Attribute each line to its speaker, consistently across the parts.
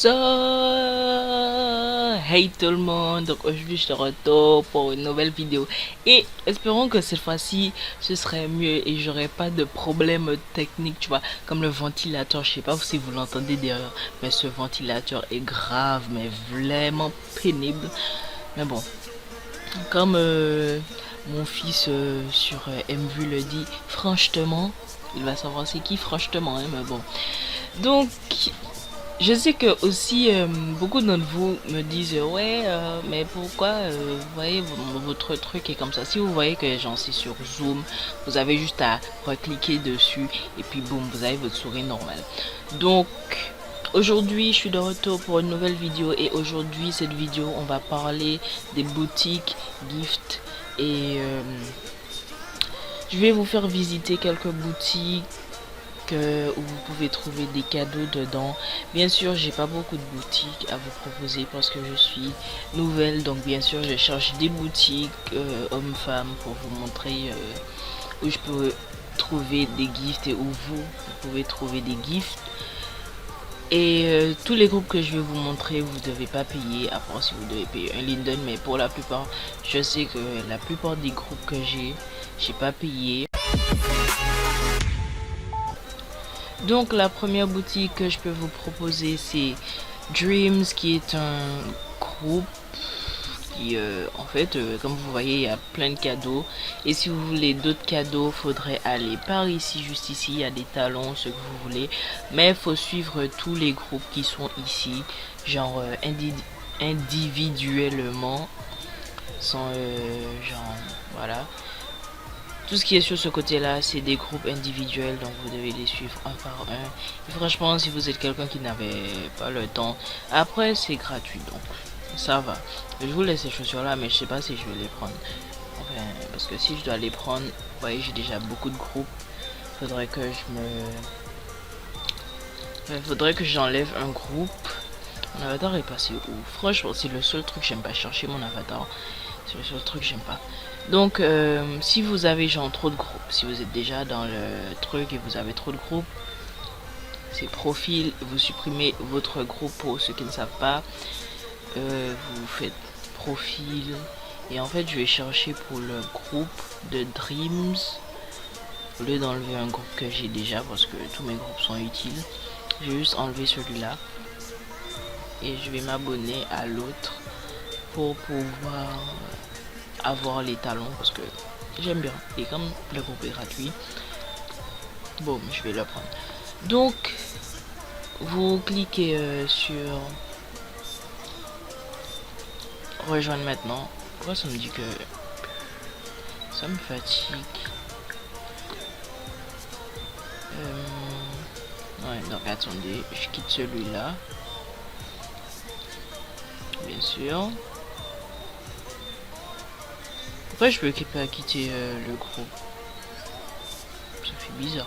Speaker 1: Hey tout le monde, donc aujourd'hui je te retourne pour une nouvelle vidéo et espérons que cette fois-ci ce serait mieux et j'aurai pas de problème technique, tu vois, comme le ventilateur. Je sais pas si vous l'entendez derrière, mais ce ventilateur est grave, mais vraiment pénible. Mais bon, comme mon fils sur MVU le dit, franchement, il va savoir c'est qui franchement, hein, mais bon. Donc je sais que aussi beaucoup d'entre vous me disent ouais mais pourquoi vous voyez votre truc est comme ça. Si vous voyez que j'en suis sur Zoom, vous avez juste à recliquer dessus et puis boum, vous avez votre souris normale. Donc aujourd'hui je suis de retour pour une nouvelle vidéo et aujourd'hui cette vidéo on va parler des boutiques gift et je vais vous faire visiter quelques boutiques où vous pouvez trouver des cadeaux dedans. Bien sûr, j'ai pas beaucoup de boutiques à vous proposer parce que je suis nouvelle, donc bien sûr je cherche des boutiques hommes-femmes pour vous montrer où je peux trouver des gifts et où vous pouvez trouver des gifts. Et tous les groupes que je vais vous montrer, vous ne devez pas payer, à part si vous devez payer un Linden, mais pour la plupart, je sais que la plupart des groupes que j'ai pas payé. Donc la première boutique que je peux vous proposer c'est Dreams, qui est un groupe qui en fait comme vous voyez il y a plein de cadeaux et si vous voulez d'autres cadeaux faudrait aller par ici, juste ici il y a des talons, ce que vous voulez, mais il faut suivre tous les groupes qui sont ici, genre individuellement sans genre voilà. Tout ce qui est sur ce côté là c'est des groupes individuels, donc vous devez les suivre un par un et franchement si vous êtes quelqu'un qui n'avait pas le temps, après c'est gratuit donc ça va. Je vous laisse ces chaussures là mais je sais pas si je vais les prendre, enfin parce que si je dois les prendre, vous voyez j'ai déjà beaucoup de groupes, faudrait que faudrait que j'enlève un groupe. Mon avatar est passé où? Franchement c'est le seul truc, j'aime pas chercher mon avatar, c'est le seul truc, j'aime pas. Donc si vous avez genre trop de groupes, si vous êtes déjà dans le truc et vous avez trop de groupes, c'est profil, vous supprimez votre groupe. Pour ceux qui ne savent pas, vous faites profil et en fait je vais chercher pour le groupe de Dreams au lieu d'enlever un groupe que j'ai déjà parce que tous mes groupes sont utiles. Je vais juste enlever celui-là et je vais m'abonner à l'autre pour pouvoir avoir les talons parce que j'aime bien et comme le groupe est gratuit, bon je vais le prendre. Donc vous cliquez sur rejoindre maintenant. Pourquoi ça me dit que ça me fatigue? Ouais, donc attendez, je quitte celui-là bien sûr. Après je peux pas quitter le groupe, ça fait bizarre.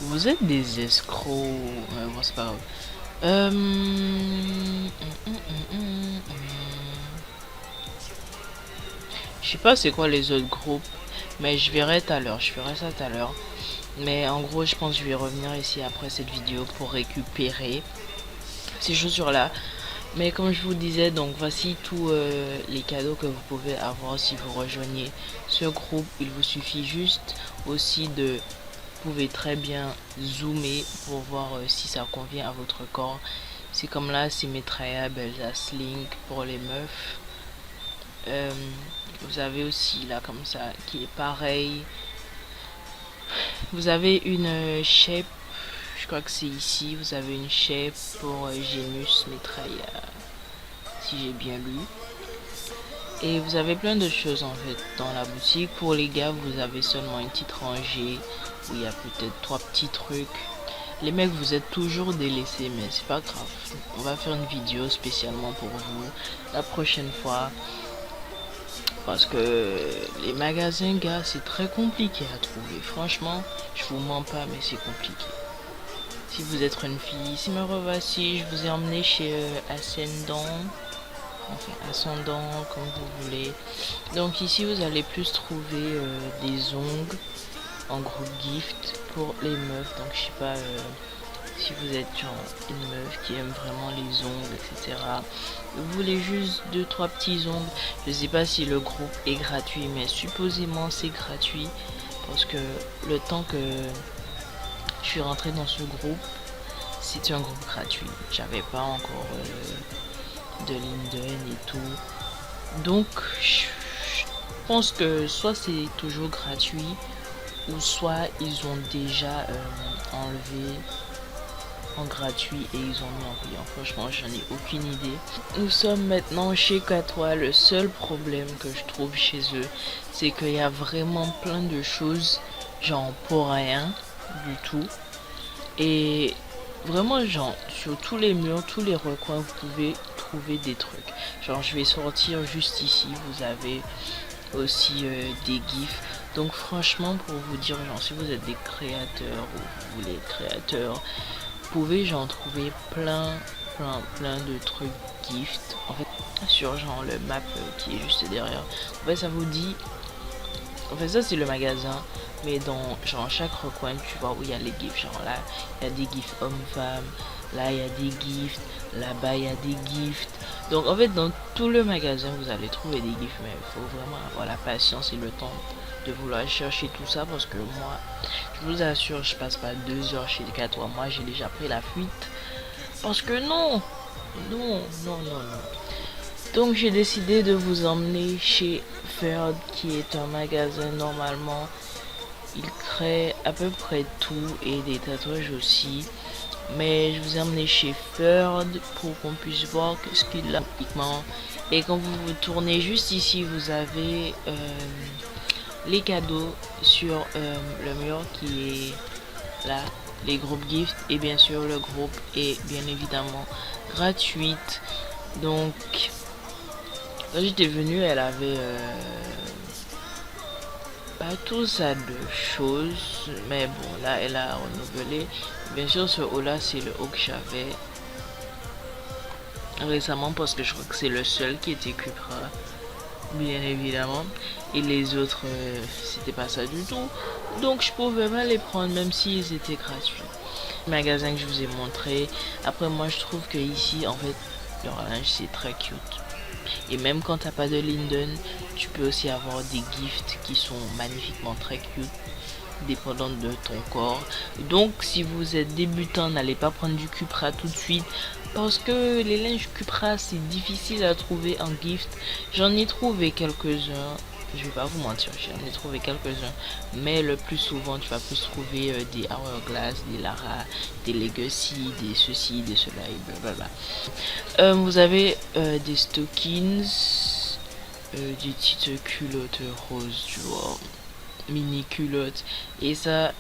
Speaker 1: Vous êtes des escrocs. Bon, c'est pas grave. Je sais pas c'est quoi les autres groupes, mais je verrai tout à l'heure. Je ferai ça tout à l'heure. Mais en gros, je pense que je vais revenir ici après cette vidéo pour récupérer ces chaussures là. Mais comme je vous disais, donc voici tous les cadeaux que vous pouvez avoir si vous rejoignez ce groupe. Il vous suffit juste aussi de, vous pouvez très bien zoomer pour voir si ça convient à votre corps. C'est comme là, c'est Metraya Belza Sling pour les meufs. Vous avez aussi là comme ça qui est pareil. Vous avez une shape, je crois que c'est ici, vous avez une shape pour Genus Metraya, si j'ai bien lu. Et vous avez plein de choses en fait dans la boutique. Pour les gars, vous avez seulement une petite rangée où il y a peut-être 3 petits trucs. Les mecs, vous êtes toujours délaissés, mais c'est pas grave. On va faire une vidéo spécialement pour vous la prochaine fois. Parce que les magasins, gars, c'est très compliqué à trouver. Franchement, je vous mens pas, mais c'est compliqué. Si vous êtes une fille, si me revoici, je vous ai emmené chez Ascendant. enfin ascendant, comme vous voulez. Donc ici vous allez plus trouver des ongles en groupe gift pour les meufs. Donc je sais pas si vous êtes genre une meuf qui aime vraiment les ongles, etc. Vous voulez juste 2-3 petits ongles. Je sais pas si le groupe est gratuit, mais supposément c'est gratuit parce que le temps que je suis rentrée dans ce groupe, c'était un groupe gratuit. J'avais pas encore de Linden et tout. Donc je pense que soit c'est toujours gratuit ou soit ils ont déjà enlevé en gratuit et ils ont mis en payant. Franchement, j'en ai aucune idée. Nous sommes maintenant chez Catois. Le seul problème que je trouve chez eux, c'est qu'il y a vraiment plein de choses, genre pour rien du tout. Et vraiment, genre, sur tous les murs, tous les recoins, vous pouvez trouver des trucs. Genre, je vais sortir juste ici. Vous avez aussi des gifs. Donc franchement, pour vous dire, genre, si vous êtes des créateurs ou vous voulez être créateur, vous pouvez genre trouver plein de trucs gift. En fait, sur genre le map qui est juste derrière. En fait, ça vous dit. En fait, ça c'est le magasin. Mais dans genre chaque recoin, tu vois où il y a les gifts. Genre là, il y a des gifts hommes-femmes. Là, il y a des gifts. Là-bas, il y a des gifts. Donc en fait, dans tout le magasin, vous allez trouver des gifts. Mais il faut vraiment avoir la patience et le temps de vouloir chercher tout ça. Parce que moi, je vous assure, je passe pas 2 heures chez Decathlon. Moi, j'ai déjà pris la fuite. Parce que non. Donc j'ai décidé de vous emmener chez Ferd, qui est un magasin normalement. Il crée à peu près tout et des tatouages aussi. Mais je vous ai emmené chez Ferd pour qu'on puisse voir ce qu'il a pratiquement. Et quand vous vous tournez juste ici, vous avez les cadeaux sur le mur qui est là, les groupes gift, et bien sûr le groupe est bien évidemment gratuite. Donc quand j'étais venue, elle avait pas tout ça de choses, mais bon, là elle a renouvelé. Bien sûr, ce haut là c'est le haut que j'avais récemment parce que je crois que c'est le seul qui était Cupra, bien évidemment, et les autres c'était pas ça du tout, donc je pouvais pas les prendre même s'ils étaient gratuits. Le magasin que je vous ai montré. Après, moi je trouve que ici en fait le linge c'est très cute, et même quand t'as pas de Linden, tu peux aussi avoir des gifts qui sont magnifiquement très cute dépendant de ton corps. Donc si vous êtes débutant, n'allez pas prendre du Cupra tout de suite parce que les linges Cupra c'est difficile à trouver en gift. J'en ai trouvé quelques-uns, je vais pas vous mentir, j'en ai trouvé quelques-uns, mais le plus souvent tu vas plus trouver des Hourglass, des Lara, des Legacy, des ceci, des cela et blablabla. Vous avez des stockings, des petites culottes roses, tu vois, mini culottes, et ça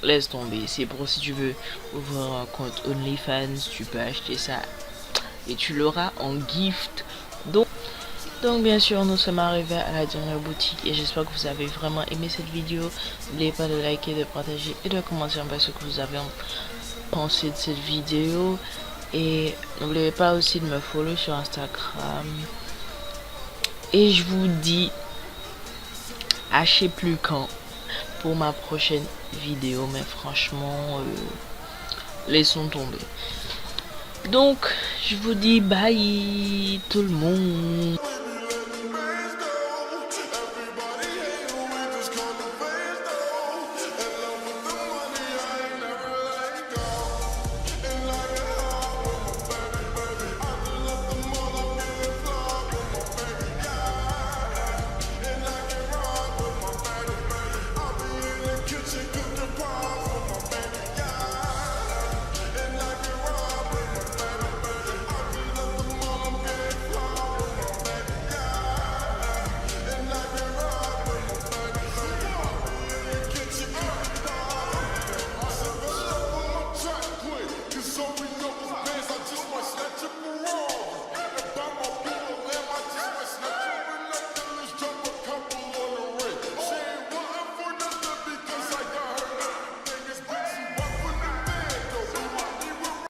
Speaker 1: laisse tomber. C'est pour si tu veux ouvrir un compte OnlyFans, tu peux acheter ça et tu l'auras en gift. Donc bien sûr, nous sommes arrivés à la dernière boutique et j'espère que vous avez vraiment aimé cette vidéo. N'oubliez pas de liker, de partager et de commenter en bas ce que vous avez pensé de cette vidéo. Et n'oubliez pas aussi de me follow sur Instagram. Et je vous dis à je sais plus quand pour ma prochaine vidéo, mais franchement laissons tomber. Donc je vous dis bye tout le monde.